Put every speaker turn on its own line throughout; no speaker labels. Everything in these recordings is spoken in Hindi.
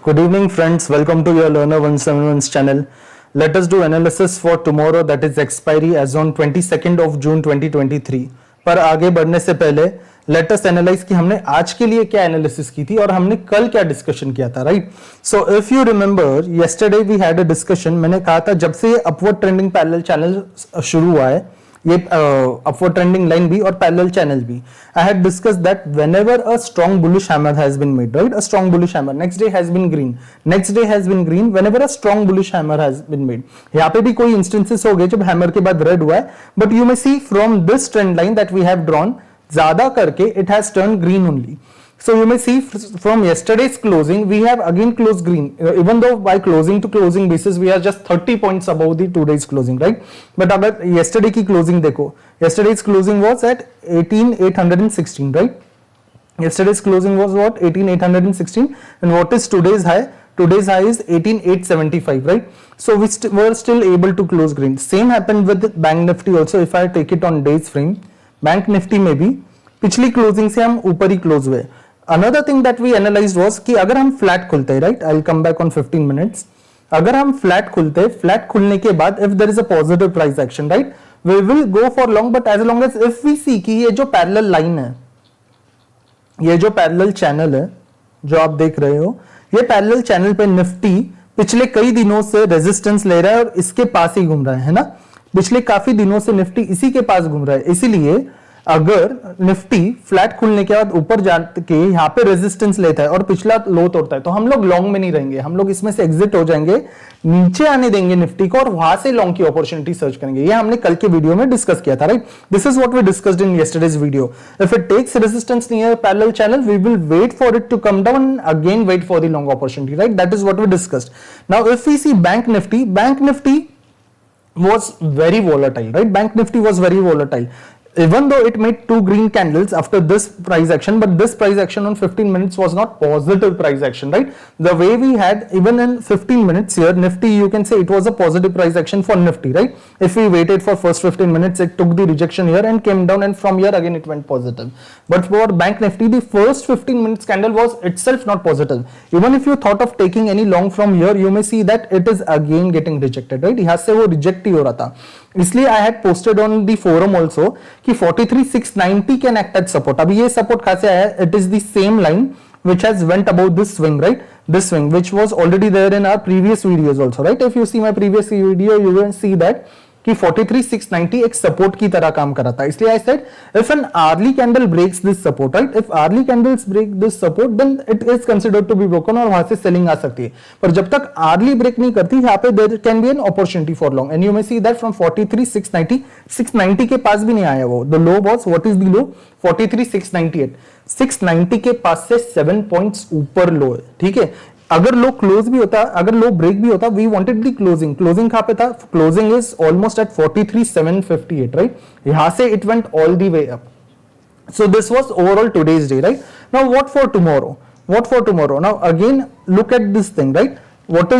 Good evening, friends. Welcome to your Learner 171's channel. Let us do analysis for tomorrow, that is expiry as on 22nd of June 2023. पर आगे बढ़ने से पहले let us analyze कि हमने आज के लिए क्या एनालिसिस की थी और हमने कल क्या डिस्कशन किया था, right? So if you remember yesterday we had a discussion. मैंने कहा था जब से ये अपवर्ड ट्रेंडिंग पैरेलल चैनल शुरू हुआ है, ये अपवर्ड ट्रेंडिंग लाइन भी और पैरेलल चैनल भी, I had discussed that whenever a strong bullish hammer has been made, right? A strong bullish hammer, next day has been green, next day has been green, whenever a strong bullish hammer has been made. यहाँ पे भी कोई instances हो गए जब hammer के बाद red हुआ है, but you may see from this trend line that we have drawn, ज्यादा करके it has turned green only. So you may see from yesterday's closing, we have again closed green, even though by closing to closing basis, we are just 30 points above the today's closing, right? But अगर yesterday की closing देखो, yesterday's closing was at 18,816, right? Yesterday's closing was what? 18,816, and what is today's high? Today's high is 18,875, right? So we were still able to close green. Same happened with Bank Nifty also. If I take it on days frame, Bank Nifty में भी पिछली क्लोजिंग से हम ऊपर ही क्लोज हुए. Another thing that we analyzed was कि अगर हम फ्लैट खुलते हैं, right? I'll come back on 15 minutes. अगर हम फ्लैट खुलते हैं, फ्लैट खुलने के बाद if there is a positive price action, right? We will go for long, but as long as if we see कि ये जो पैरेलल लाइन है, ये जो पैरेलल चैनल है जो आप देख रहे हो, ये पैरेलल चैनल पे निफ्टी पिछले कई दिनों से रेजिस्टेंस ले रहा है और इसके पास ही घूम रहा है ना? पिछले काफी दिनों से निफ्टी इसी के पास घूम रहा है. इसीलिए अगर निफ्टी फ्लैट खुलने के बाद ऊपर जाके यहाँ पे रेजिस्टेंस लेता है और पिछला लो तोड़ता है, तो हम लोग लॉन्ग में नहीं रहेंगे, हम लोग इसमें से एग्जिट हो जाएंगे, नीचे आने देंगे निफ्टी को और वहां से लॉन्ग की अपॉर्चुनिटी सर्च करेंगे. ये हमने कल के वीडियो में डिस्कस किया था, right? This is what we discussed in yesterday's video. If it takes resistance near parallel channel, we will wait for it to come down, again wait for the long opportunity, right? That is what we discussed. Now if we see Bank Nifty was very volatile, right? Bank Nifty was very volatile. Even though it made two green candles after this price action, but this price action on 15 minutes was not positive price action, right? The way we had even in 15 minutes here, Nifty, you can say it was a positive price action for Nifty, right? If we waited for first 15 minutes, it took the rejection here and came down, and from here again it went positive. But for Bank Nifty, the first 15 minutes candle was itself not positive. Even if you thought of taking any long from here, you may see that it is again getting rejected, right? यहाँ से वो reject ही हो रहा था. इसलिए I had posted on the forum also कि 43,690 can act as support. अभी ये support कहाँ से आया? It is the same line which has went above this swing, right? This swing which was already there in our previous videos also, right? If you see my previous video, you will see that कि 43,690 एक सपोर्ट की तरह काम कर रहा था. इसलिए I said if an hourly candle breaks this support, right? If hourly candles break this support, then it is considered to be broken और वहां से सेलिंग आ सकती है. पर जब तक hourly ब्रेक नहीं करती, यहाँ पे there can be an opportunity for long, and you may see that from 43,690 के पास भी नहीं आया वो. The low was, what is the low? 43,698. 690 के पास से 7 पॉइंट्स ऊपर लो है, ठीक है? अगर लो क्लोज भी होता, अगर लो ब्रेक भी होता, we wanted the closing. Closing कहां पे था? क्लोजिंग इज ऑलमोस्ट एट 43,758, राइट? यहां से it went all the way up. So this was overall today's day, right? Now what for tomorrow? What for tomorrow? Now again look at this thing, right? What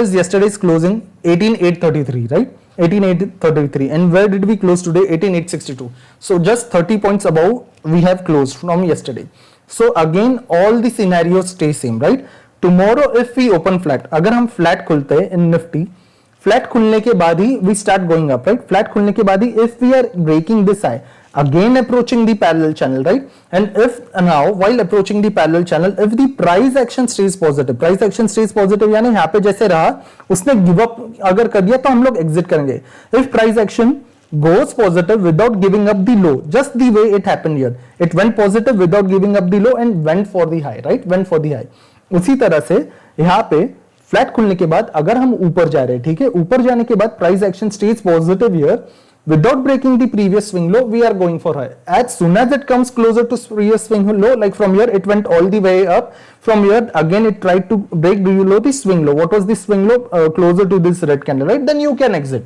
is yesterday's closing? 18,833, right? 18,833, and where did we close today? 18,862. So just 30 points above we have closed from yesterday. So again all the scenarios stay same, right? Tomorrow if we open flat, अगर हम फ्लैट खुलते हैं इन निफ्टी, फ्लैट खुलने के बाद ही we start going up, right? Flat खुलने के बाद ही if we are breaking this high, again approaching the parallel channel, right? And if now while approaching the parallel channel, if the price action stays positive, price action stays positive यानी यहाँ पे जैसे रहा, उसने गिव अप अगर कर दिया तो हम लोग एग्जिट करेंगे. If price action goes positive without giving up the low, just the way it happened here, it went positive without giving up the low and went for the high, right? Went for the high. उसी तरह से यहाँ पे फ्लैट खुलने के बाद अगर हम ऊपर जा रहे हैं, ठीक है, ऊपर जाने के बाद price action stage positive here without breaking the previous swing low, we are going for high. As soon as it comes closer to previous swing low, like from here it went all the way up, from here again it tried to break below the swing low. What was the swing low? Closer to this red candle, right? Then you can exit.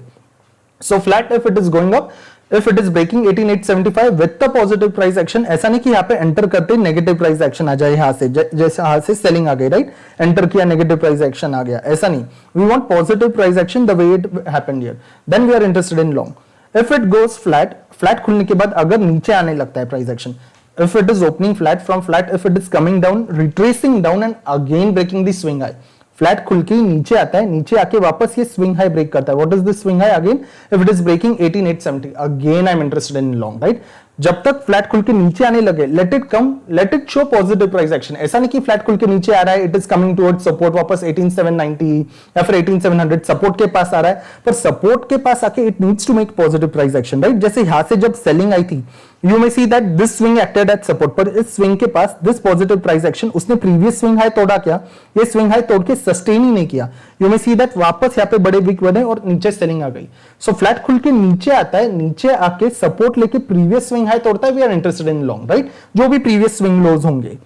So flat if it is going up, if it is breaking 18,875 with the positive price action, ऐसा नहीं कि यहाँ पे एंटर करते नेगेटिव प्राइस एक्शन आ जाए यहाँ से, जैसे यहाँ से सेलिंग आ गई, राइट? एंटर किया नेगेटिव प्राइस एक्शन आ गया, ऐसा नहीं. We want positive price action the way it happened here, then we are interested in long. If it goes flat, flat खुलने के बाद अगर नीचे आने लगता है price action, if it is opening flat, from flat if it is coming down, retracing down and again breaking the swing high, flat खुल के नीचे आता है, नीचे आके वापस ये स्विंग हाई ब्रेक करता है. What is this swing high? Again if it is breaking 18870, again I am interested in long, right. जब तक फ्लैट खुल के नीचे आने लगे, let it come, let it show positive price action. ऐसा नहीं कि फ्लैट खुल के नीचे आ रहा है, it is coming towards support, वापस 18790 या फिर 18700 सपोर्ट के पास आ रहा है, पर सपोर्ट के पास आके it needs to make positive price action, right. जैसे यहां से जब सेलिंग आई थी, you may see that this swing acted at support, पर इस स्विंग के पास दिस पॉजिटिव प्राइस एक्शन, उसने प्रीवियस स्विंग हाई तोड़ा क्या? ये स्विंग हाई तोड़ के सस्टेन ही नहीं किया. यू मे सी दैट वापस यहाँ पे बड़े विक बने और नीचे सेलिंग आ गई. सो फ्लैट खुल के नीचे आता है, नीचे आके सपोर्ट लेके प्रीवियस स्विंग हाई तोड़ता है, we are interested in long, right. जो भी प्रीवियस स्विंग लोज होंगे,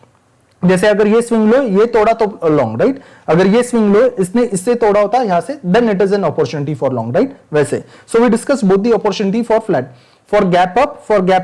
जैसे अगर ये स्विंग लो, ये तोड़ा तो लॉन्ग, राइट. अगर ये स्विंग लो, इसने इससे तोड़ा होता है यहां से, then it is an opportunity for long, right. वैसे so we discuss both the opportunity for flat. For gap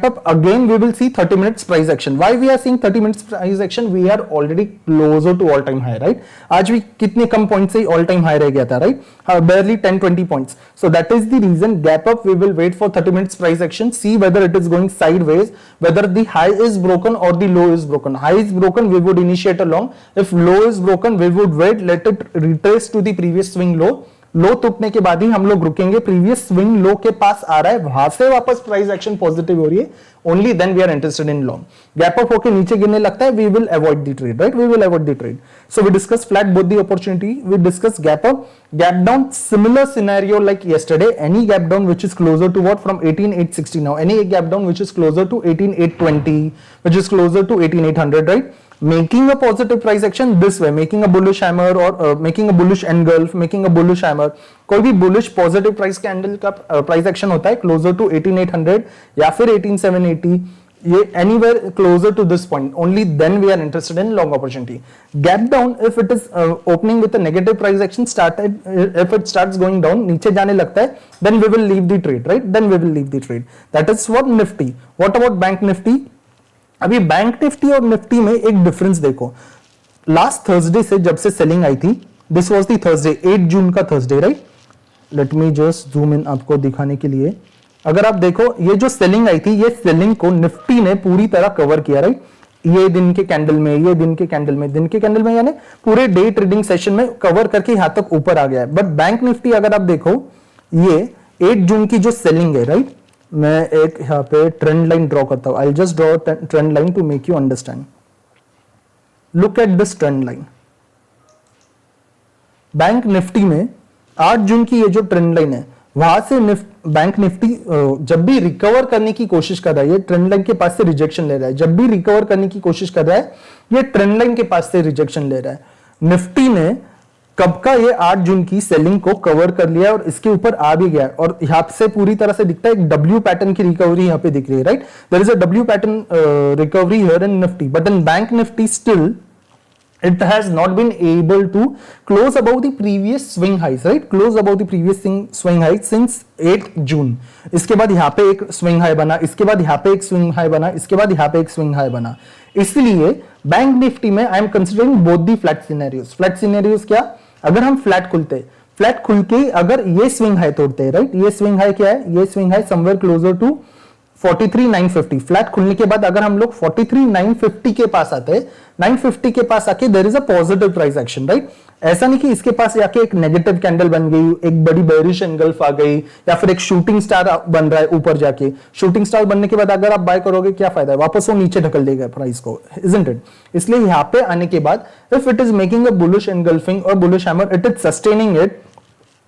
up again we will see 30 minutes price action. Why we are seeing 30 minutes price action? We are already closer to all time high, right. आज भी कितने कम पॉइंट से all time high रह गया था, right. Barely 10-20 points. So that is the reason gap up we will wait for 30 minutes price action, see whether it is going sideways, whether the high is broken or the low is broken. High is broken, we would initiate a long. If low is broken, we would wait, let it retrace to the previous swing low. लो टूटने के बाद ही हम लोग रुकेंगे. प्रीवियस स्विंग लो के पास आ रहा है, वहां से वापस प्राइस एक्शन पॉजिटिव हो रही है, only then we are interested in long. Gap up होकर नीचे गिरने लगता है, we will avoid the trade, right. We will avoid the trade. So we discuss flat both the opportunity, we discuss gap up, gap down, similar scenario like yesterday. Any gap down which is closer to what? From 18860 now. Any gap down which is closer to 18820, which is closer to 18800, right. Making a positive price action this way, making a bullish hammer or making a bullish engulf, making a bullish hammer. कोई भी bullish positive price candle का price action होता है closer to 18800 या फिर 18780, ये anywhere closer to this point, only then we are interested in long opportunity. Gap down, if it is opening with a negative price action, if it starts going down, नीचे जाने लगता है, then we will leave the trade, right. Then we will leave the trade. That is for Nifty. What about Bank Nifty? अभी बैंक निफ्टी और निफ्टी में एक डिफरेंस देखो. लास्ट थर्सडे से जब से सेलिंग आई थी, दिस वाज द थर्सडे, 8 जून का Thursday, right. Let me just zoom in आपको दिखाने के लिए. अगर आप देखो, ये जो सेलिंग आई थी, ये सेलिंग को निफ्टी ने पूरी तरह कवर किया, राइट. ये दिन के कैंडल में, ये दिन के कैंडल में यानी पूरे डे ट्रेडिंग सेशन में कवर करके यहां तक ऊपर आ गया है. बट बैंक निफ्टी अगर आप देखो, ये 8 जून की जो सेलिंग है, राइट. मैं एक यहाँ पे ट्रेंड लाइन ड्रॉ करता हूं. I just draw trend line to make you understand. Look at this trend line. Bank Nifty में 8 जून की ये जो ट्रेंड लाइन है, वहां से बैंक निफ्टी जब भी रिकवर करने की कोशिश कर रहा है, ये ट्रेंड लाइन के पास से रिजेक्शन ले रहा है. जब भी रिकवर करने की कोशिश कर रहा है, ये ट्रेंड लाइन के पास से रिजेक्शन ले रहा है. निफ्टी ने कब का ये 8 जून की सेलिंग को कवर कर लिया और इसके ऊपर आ भी गया, और यहां से पूरी तरह से दिखता है एक डब्ल्यू पैटर्न की रिकवरी यहां पे दिख रही है, right. There is a W pattern recovery here in Nifty, but in Bank Nifty still it has not been able to close above the previous swing highs, right. Close above the previous swing highs since 8 June. इसके बाद यहाँ पे एक swing high बना, इसके बाद यहाँ पे एक swing high बना, इसके बाद यहाँ पे एक swing high बना. इसलिए बैंक निफ्टी में I am considering both the flat scenarios. Flat scenarios क्या? अगर हम फ्लैट खुलते, फ्लैट खुल के अगर ये स्विंग हाई तोड़ते हैं, राइट. ये स्विंग हाई क्या है? ये swing high somewhere closer to 43,950. Flat खुलने के बाद अगर हम लोग 43,950 के पास आते हैं, 950 के पास आके there is a positive price action, right. ऐसा नहीं कि इसके पास जाके एक नेगेटिव कैंडल बन गई, एक बड़ी बेरिश एंगल्फ आ गई, या फिर एक शूटिंग स्टार बन रहा है ऊपर जाके. शूटिंग स्टार बनने के बाद अगर आप बाय करोगे, क्या फायदा है? वापस वो नीचे ढकल देगा प्राइस को, इजंट इट. इसलिए यहाँ पे आने के बाद if it is making a bullish engulfing और bullish hammer, it is sustaining it,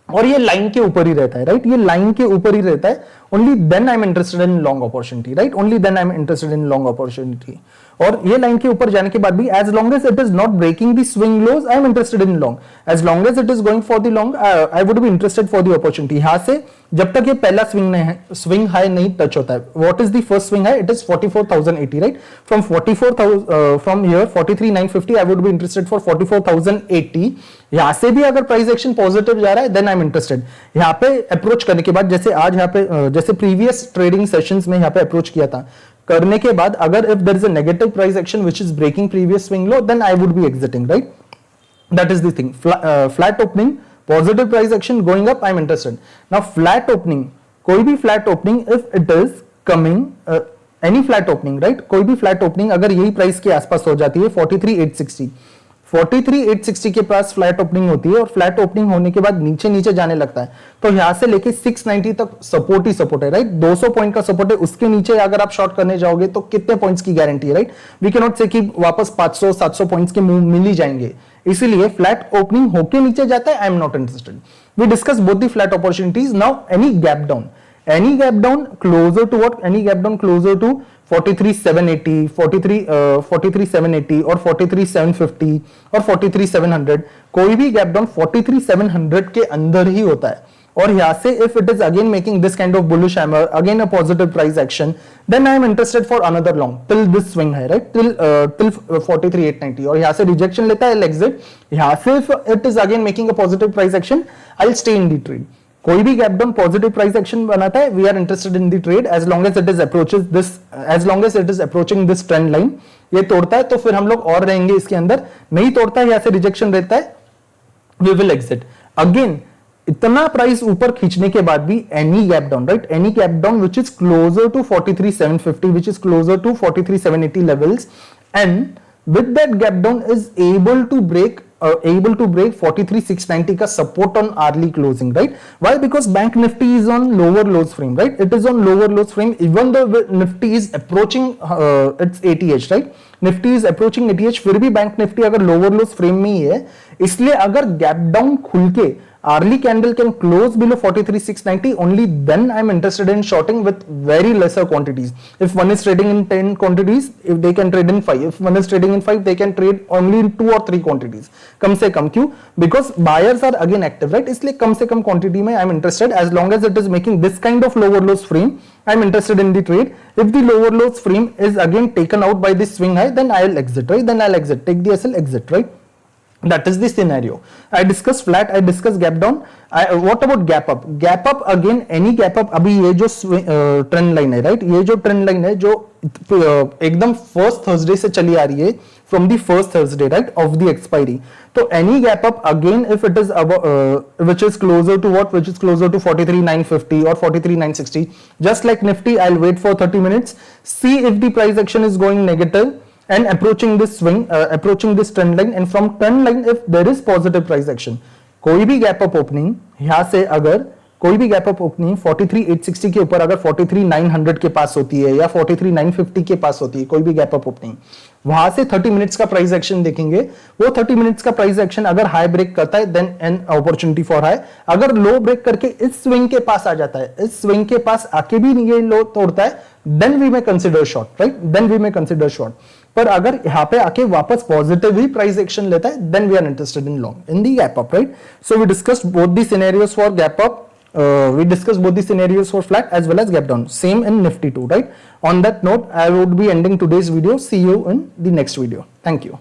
और ये लाइन के ऊपर ही रहता है, राइट. ये लाइन के ऊपर ही रहता है, only then I am interested in long opportunity, right. Only then I am interested in long opportunity. और ये लाइन के ऊपर जाने के बाद भी as long as it is not breaking the swing lows, I am interested in long. As long as it is going for the long, I would be interested for the opportunity. यहां से जब तक ये पहला स्विंग हाई नहीं टच होता है, what is the first swing high? It is 44,080, right. From 44,000 from here 43,950, I would be interested for 44,080. यहां से भी अगर प्राइस एक्शन पॉजिटिव जा रहा है, देन आई एम इंटरेस्टेड. यहां पे अप्रोच करने के बाद, जैसे आज यहाँ पे जैसे प्रीवियस ट्रेडिंग सेशंस में यहाँ पे अप्रोच किया था, करने के बाद अगर if there is a negative price action which is breaking previous swing low, then I would be exiting, right. That is the thing. Flat opening, positive price action going up, I'm interested. Now flat opening, कोई भी flat opening if it is coming any flat opening, right, कोई भी फ्लैट ओपनिंग अगर यही प्राइस के आसपास हो जाती है 43,860 के पास फ्लैट ओपनिंग होती है और फ्लैट ओपनिंग होने के बाद नीचे नीचे जाने लगता है, तो यहां से लेके 690 तक सपोर्ट ही सपोर्ट है, राइट, 200 पॉइंट का सपोर्ट है, उसके नीचे अगर आप शॉर्ट करने जाओगे तो कितने पॉइंट्स की गारंटी है, राइट, वी कैन नॉट से कि वापस 500-700 पॉइंट्स के मूव मिल ही जाएंगे, इसीलिए फ्लैट ओपनिंग होके नीचे जाता है, I am not interested. We discuss both the flat opportunities. Now any gap down, any gap down closer to what, any gap down closer to 43,780, 43,780 और 43,750 और 43,700, कोई भी गैप डाउन 43,700 के अंदर ही होता है, और यहां से if it is again making this kind of bullish hammer, again a positive price action, then I am interested for another long till this swing है, right, till 43,890, और यहां से रिजेक्शन लेता है exit, यहां से if it is again making a positive price action, I'll stay in the trade। कोई भी gap down positive price action बनाता है, we are interested in the trade as long as it is approaches this, as long as it is approaching this trend line. ये तोड़ता है तो फिर हम लोग और रहेंगे इसके अंदर, नहीं तोड़ता है या से रिजेक्शन रहता है, वी विल एग्जिट। अगेन इतना प्राइस ऊपर खींचने के बाद भी any gap down, right, any gap down which is closer to 43,750, which is closer to 43,780 levels, and with that gap down is able to break 43,690 का support on early closing, right? Why? Because bank nifty is on lower lows frame, right? It is on lower lows frame even though nifty is approaching its ATH, right? Nifty is approaching ATH, फिर भी bank nifty अगर lower lows frame में ही है, इसलिए अगर gap down खुल के early candle can close below 43,690, only then I am interested in shorting with very lesser quantities. If one is trading in 10 quantities, if they can trade in 5, if one is trading in 5, they can trade only in 2 or 3 quantities, कम से कम। क्यों? Because buyers are again active, right? इसलिए कम से कम quantity में I am interested, as long as it is making this kind of lower lows frame, I am interested in the trade. If the lower lows frame is again taken out by this swing high, then I will exit, right? Then I will exit, take the SL, exit, right? That is the scenario. I discussed flat, I discussed gap down. What about gap up? Gap up again, any gap up, अभी ये जो ट्रेंड लाइन है, राइट, ये जो ट्रेंड लाइन है जो एकदम फर्स्ट थर्सडे से चली आ रही है, from the first Thursday, right, of the expiry, तो any gap up again if it is which is closer to what, which is closer to 43,950 or 43,960, just like Nifty, I'll wait for 30 minutes, see if the price action is going negative and approaching this swing, approaching this trend line, and from trend line if there is positive price action, कोई भी गैप अप ओपनिंग यहां से अगर कोई भी गैप अप ओपनिंग 43,860 के ऊपर अगर 43,900 के पास होती है या 43,950 के पास होती है, कोई भी गैप अप ओपनिंग, वहां से 30 मिनट्स का प्राइस एक्शन देखेंगे, वो 30 मिनट्स का प्राइस एक्शन अगर हाई ब्रेक करता है then an opportunity for high, अगर लो ब्रेक करके इस स्विंग के पास आ जाता है, इस स्विंग के पास आके भी ये लो तोड़ता है, then we may consider short, right, then we may consider short. पर अगर यहां पे आके वापस पॉजिटिव ही प्राइस एक्शन लेता है, then we are interested in long in the gap up, right. So we discussed both the scenarios for gap up, we discussed both the scenarios for flat as well as gap down, same in Nifty too, right? On that note, I would be ending today's video. See you in the next video. Thank you.